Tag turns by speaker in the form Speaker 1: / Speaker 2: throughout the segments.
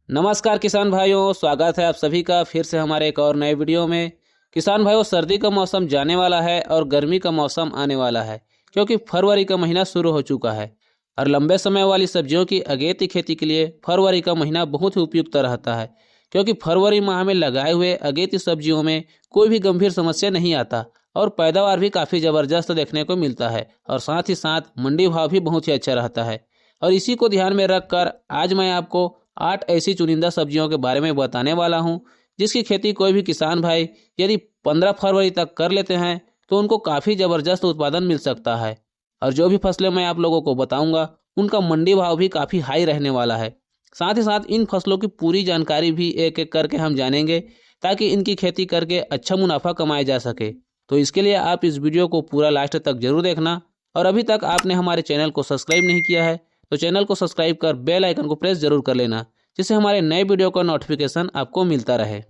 Speaker 1: नमस्कार किसान भाइयों, स्वागत है आप सभी का फिर से हमारे एक और नए वीडियो में। किसान भाइयों, सर्दी का मौसम जाने वाला है और गर्मी का मौसम आने वाला है, क्योंकि फरवरी का महीना शुरू हो चुका है। और लंबे समय वाली सब्जियों की अगेती खेती के लिए फरवरी का महीना बहुत ही उपयुक्त रहता है, क्योंकि फरवरी माह में लगाए हुए अगेती सब्जियों में कोई भी गंभीर समस्या नहीं आता और पैदावार भी काफ़ी ज़बरदस्त देखने को मिलता है और साथ ही साथ मंडी भाव भी बहुत ही अच्छा रहता है। और इसी को ध्यान में रखकर आज मैं आपको 8 ऐसी चुनिंदा सब्जियों के बारे में बताने वाला हूं, जिसकी खेती कोई भी किसान भाई यदि 15 फरवरी तक कर लेते हैं तो उनको काफ़ी ज़बरदस्त उत्पादन मिल सकता है। और जो भी फसलें मैं आप लोगों को बताऊंगा उनका मंडी भाव भी काफ़ी हाई रहने वाला है। साथ ही साथ इन फसलों की पूरी जानकारी भी एक एक करके हम जानेंगे, ताकि इनकी खेती करके अच्छा मुनाफा कमाया जा सके। तो इसके लिए आप इस वीडियो को पूरा लास्ट तक जरूर देखना। और अभी तक आपने हमारे चैनल को सब्सक्राइब नहीं किया है तो चैनल को सब्सक्राइब कर बेल आइकन को प्रेस जरूर कर लेना, जिससे हमारे नए वीडियो का नोटिफिकेशन आपको मिलता रहे।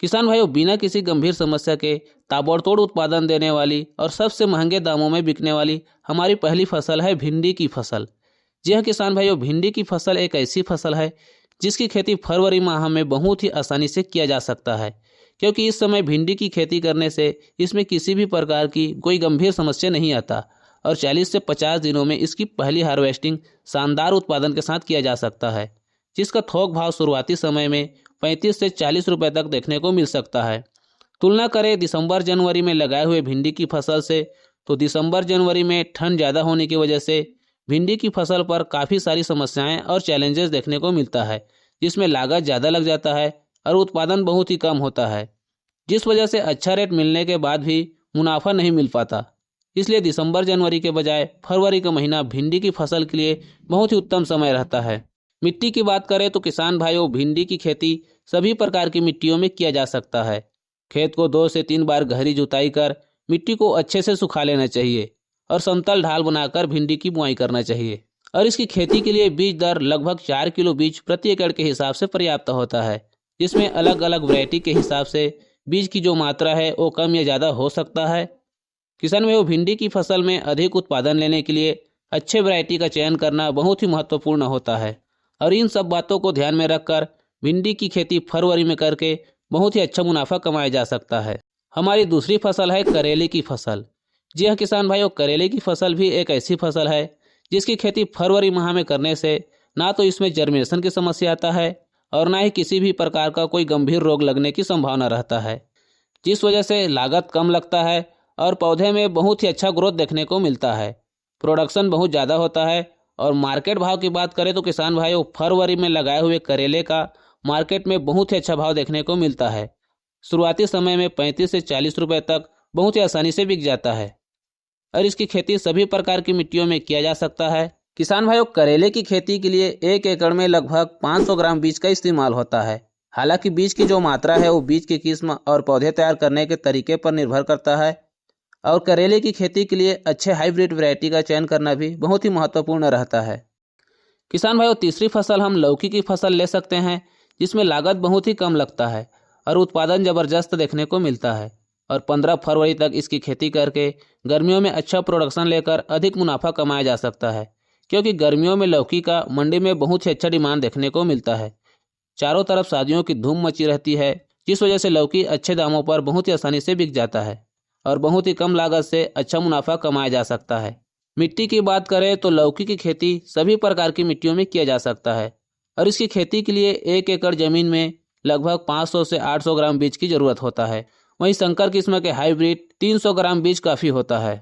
Speaker 1: किसान भाइयों, बिना किसी गंभीर समस्या के ताबड़तोड़ उत्पादन देने वाली और सबसे महंगे दामों में बिकने वाली हमारी पहली फसल है भिंडी की फसल। जी हाँ किसान भाइयों, भिंडी की फसल एक ऐसी फसल है जिसकी खेती फरवरी माह में बहुत ही आसानी से किया जा सकता है, क्योंकि इस समय भिंडी की खेती करने से इसमें किसी भी प्रकार की कोई गंभीर समस्या नहीं आता और 40 से 50 दिनों में इसकी पहली हार्वेस्टिंग शानदार उत्पादन के साथ किया जा सकता है, जिसका थोक भाव शुरुआती समय में 35 से 40 रुपए तक देखने को मिल सकता है। तुलना करें दिसंबर जनवरी में लगाए हुए भिंडी की फसल से, तो दिसंबर जनवरी में ठंड ज़्यादा होने की वजह से भिंडी की फसल पर काफ़ी सारी समस्याएं और चैलेंजेस देखने को मिलता है, जिसमें लागत ज़्यादा लग जाता है और उत्पादन बहुत ही कम होता है, जिस वजह से अच्छा रेट मिलने के बाद भी मुनाफा नहीं मिल पाता। इसलिए दिसंबर जनवरी के बजाय फरवरी का महीना भिंडी की फसल के लिए बहुत ही उत्तम समय रहता है। मिट्टी की बात करें तो किसान भाइयों, भिंडी की खेती सभी प्रकार की मिट्टियों में किया जा सकता है। खेत को 2 से 3 बार गहरी जुताई कर मिट्टी को अच्छे से सुखा लेना चाहिए और समतल ढाल बनाकर भिंडी की बुआई करना चाहिए। और इसकी खेती के लिए बीज दर लगभग 4 किलो बीज प्रति एकड़ के हिसाब से पर्याप्त होता है, जिसमें अलग अलग वैरायटी के हिसाब से बीज की जो मात्रा है वो कम या ज़्यादा हो सकता है। किसान भाइयों, भिंडी की फसल में अधिक उत्पादन लेने के लिए अच्छे वैरायटी का चयन करना बहुत ही महत्वपूर्ण होता है और इन सब बातों को ध्यान में रखकर भिंडी की खेती फरवरी में करके बहुत ही अच्छा मुनाफा कमाया जा सकता है। हमारी दूसरी फसल है करेले की फसल। जी हाँ किसान भाइयों, करेले की फसल भी एक ऐसी फसल है जिसकी खेती फरवरी माह में करने से ना तो इसमें जर्मिनेशन की समस्या आता है और ना ही किसी भी प्रकार का कोई गंभीर रोग लगने की संभावना रहता है, जिस वजह से लागत कम लगता है और पौधे में बहुत ही अच्छा ग्रोथ देखने को मिलता है। प्रोडक्शन बहुत ज़्यादा होता है। और मार्केट भाव की बात करें तो किसान भाइयों, फरवरी में लगाए हुए करेले का मार्केट में बहुत ही अच्छा भाव देखने को मिलता है। शुरुआती समय में 35 से 40 रुपए तक बहुत ही आसानी से बिक जाता है और इसकी खेती सभी प्रकार की मिट्टियों में किया जा सकता है। किसान भाइयों, करेले की खेती के लिए 1 एकड़ में लगभग 500 ग्राम बीज का इस्तेमाल होता है। हालांकि बीज की जो मात्रा है वो बीज की किस्म और पौधे तैयार करने के तरीके पर निर्भर करता है और करेले की खेती के लिए अच्छे हाइब्रिड वैरायटी का चयन करना भी बहुत ही महत्वपूर्ण रहता है। किसान भाइयों, तीसरी फसल हम लौकी की फसल ले सकते हैं, जिसमें लागत बहुत ही कम लगता है और उत्पादन ज़बरदस्त देखने को मिलता है। और 15 फरवरी तक इसकी खेती करके गर्मियों में अच्छा प्रोडक्शन लेकर अधिक मुनाफा कमाया जा सकता है, क्योंकि गर्मियों में लौकी का मंडी में बहुत ही अच्छा डिमांड देखने को मिलता है। चारों तरफ शादियों की धूम मची रहती है, जिस वजह से लौकी अच्छे दामों पर बहुत ही आसानी से बिक जाता है और बहुत ही कम लागत से अच्छा मुनाफा कमाया जा सकता है। मिट्टी की बात करें तो लौकी की खेती सभी प्रकार की मिट्टियों में किया जा सकता है और इसकी खेती के लिए 1 एकड़ जमीन में लगभग 500 से 800 ग्राम बीज की जरूरत होता है। वहीं संकर किस्म के हाइब्रिड 300 ग्राम बीज काफ़ी होता है।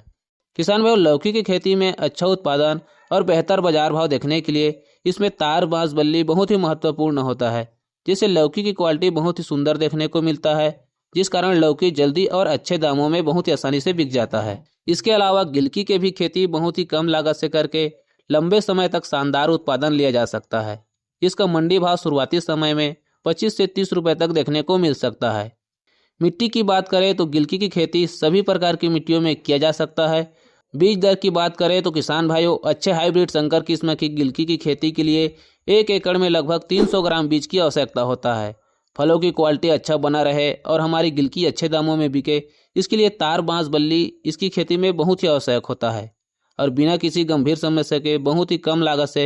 Speaker 1: किसान भाई, लौकी की खेती में अच्छा उत्पादन और बेहतर बाजार भाव देखने के लिए इसमें तार बांस बल्ली बहुत ही महत्वपूर्ण होता है, जिससे लौकी की क्वालिटी बहुत ही सुंदर देखने को मिलता है, जिस कारण लौकी जल्दी और अच्छे दामों में बहुत ही आसानी से बिक जाता है। इसके अलावा गिलकी के भी खेती बहुत ही कम लागत से करके लंबे समय तक शानदार उत्पादन लिया जा सकता है। इसका मंडी भाव शुरुआती समय में 25 से 30 रुपए तक देखने को मिल सकता है। मिट्टी की बात करें तो गिलकी की खेती सभी प्रकार की मिट्टियों में किया जा सकता है। बीज दर की बात करें तो किसान भाइयों, अच्छे हाइब्रिड संकर किस्म की गिलकी की खेती के लिए 1 एकड़ में लगभग 300 ग्राम बीज की आवश्यकता होता है। फलों की क्वालिटी अच्छा बना रहे और हमारी गिलकी अच्छे दामों में बिके, इसके लिए तार बांस बल्ली इसकी खेती में बहुत ही आवश्यक होता है और बिना किसी गंभीर समस्या के बहुत ही कम लागत से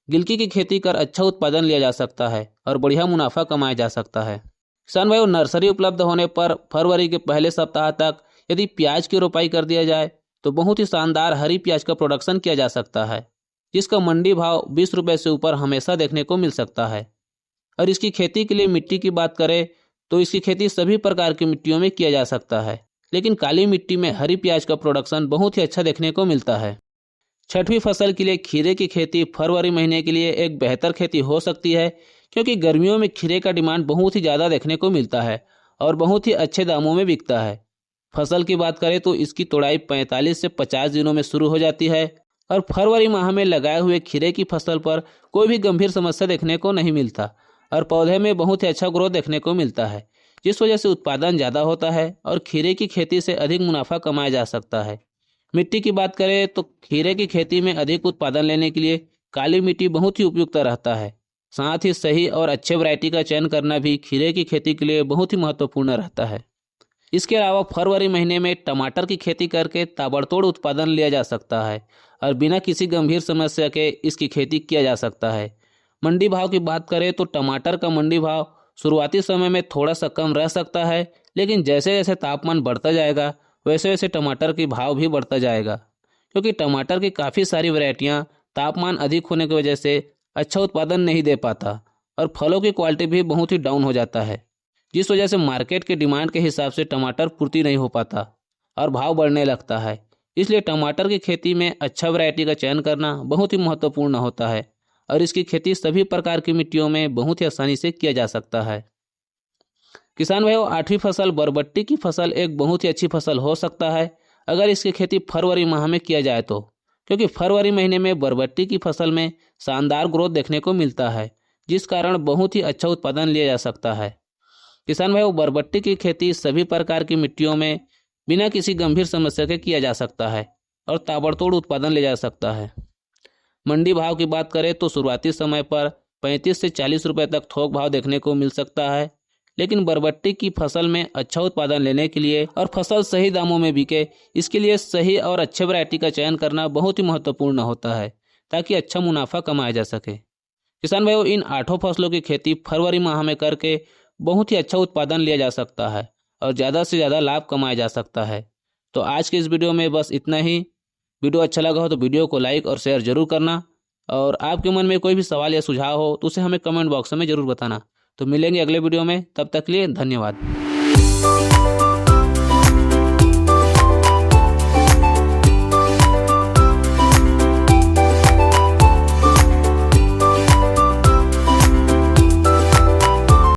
Speaker 1: गिलकी की खेती कर अच्छा उत्पादन लिया जा सकता है और बढ़िया मुनाफा कमाया जा सकता है। किसान भाइयों, नर्सरी उपलब्ध होने पर फरवरी के पहले सप्ताह तक यदि प्याज की रोपाई कर दिया जाए तो बहुत ही शानदार हरी प्याज का प्रोडक्शन किया जा सकता है, जिसका मंडी भाव 20 रुपये से ऊपर हमेशा देखने को मिल सकता है। और इसकी खेती के लिए मिट्टी की बात करें तो इसकी खेती सभी प्रकार की मिट्टियों में किया जा सकता है, लेकिन काली मिट्टी में हरी प्याज का प्रोडक्शन बहुत ही अच्छा देखने को मिलता है। छठवीं फसल के लिए खीरे की खेती फरवरी महीने के लिए एक बेहतर खेती हो सकती है, क्योंकि गर्मियों में खीरे का डिमांड बहुत ही ज़्यादा देखने को मिलता है और बहुत ही अच्छे दामों में बिकता है। फसल की बात करें तो इसकी तोड़ाई 45 से 50 दिनों में शुरू हो जाती है और फरवरी माह में लगाए हुए खीरे की फसल पर कोई भी गंभीर समस्या देखने को नहीं मिलता और पौधे में बहुत ही अच्छा ग्रोथ देखने को मिलता है, जिस वजह से उत्पादन ज़्यादा होता है और खीरे की खेती से अधिक मुनाफा कमाया जा सकता है। मिट्टी की बात करें तो खीरे की खेती में अधिक उत्पादन लेने के लिए काली मिट्टी बहुत ही उपयुक्त रहता है। साथ ही सही और अच्छे वैरायटी का चयन करना भी खीरे की खेती के लिए बहुत ही महत्वपूर्ण रहता है। इसके अलावा फरवरी महीने में टमाटर की खेती करके ताबड़तोड़ उत्पादन लिया जा सकता है और बिना किसी गंभीर समस्या के इसकी खेती किया जा सकता है। मंडी भाव की बात करें तो टमाटर का मंडी भाव शुरुआती समय में थोड़ा सा कम रह सकता है, लेकिन जैसे जैसे तापमान बढ़ता जाएगा वैसे वैसे टमाटर की भाव भी बढ़ता जाएगा, क्योंकि टमाटर की काफ़ी सारी वैरायटियाँ तापमान अधिक होने की वजह से अच्छा उत्पादन नहीं दे पाता और फलों की क्वालिटी भी बहुत ही डाउन हो जाता है, जिस वजह से मार्केट के डिमांड के हिसाब से टमाटर पूर्ति नहीं हो पाता और भाव बढ़ने लगता है। इसलिए टमाटर की खेती में अच्छा वैरायटी का चयन करना बहुत ही महत्वपूर्ण होता है और इसकी खेती सभी प्रकार की मिट्टियों में बहुत ही आसानी से किया जा सकता है। किसान भाइयों, आठवीं फसल बरबट्टी की फसल एक बहुत ही अच्छी फसल हो सकता है अगर इसकी खेती फरवरी माह में किया जाए तो, क्योंकि फरवरी महीने में बरबट्टी की फसल में शानदार ग्रोथ देखने को मिलता है, जिस कारण बहुत ही अच्छा उत्पादन लिया जा सकता है। किसान भाइयों, बरबट्टी की खेती सभी प्रकार की मिट्टियों में बिना किसी गंभीर समस्या के किया जा सकता है और ताबड़तोड़ उत्पादन ले जा सकता है। मंडी भाव की बात करें तो शुरुआती समय पर 35 से 40 रुपये तक थोक भाव देखने को मिल सकता है, लेकिन बरबट्टी की फसल में अच्छा उत्पादन लेने के लिए और फसल सही दामों में बिके, इसके लिए सही और अच्छे वैरायटी का चयन करना बहुत ही महत्वपूर्ण होता है ताकि अच्छा मुनाफा कमाया जा सके। किसान भाइयों, इन 8 फसलों की खेती फरवरी माह में करके बहुत ही अच्छा उत्पादन लिया जा सकता है और ज़्यादा से ज़्यादा लाभ कमाया जा सकता है। तो आज के इस वीडियो में बस इतना ही। वीडियो अच्छा लगा हो तो वीडियो को लाइक और शेयर जरूर करना और आपके मन में कोई भी सवाल या सुझाव हो तो उसे हमें कमेंट बॉक्स में ज़रूर बताना। तो मिलेंगे अगले वीडियो में, तब तक के लिए धन्यवाद।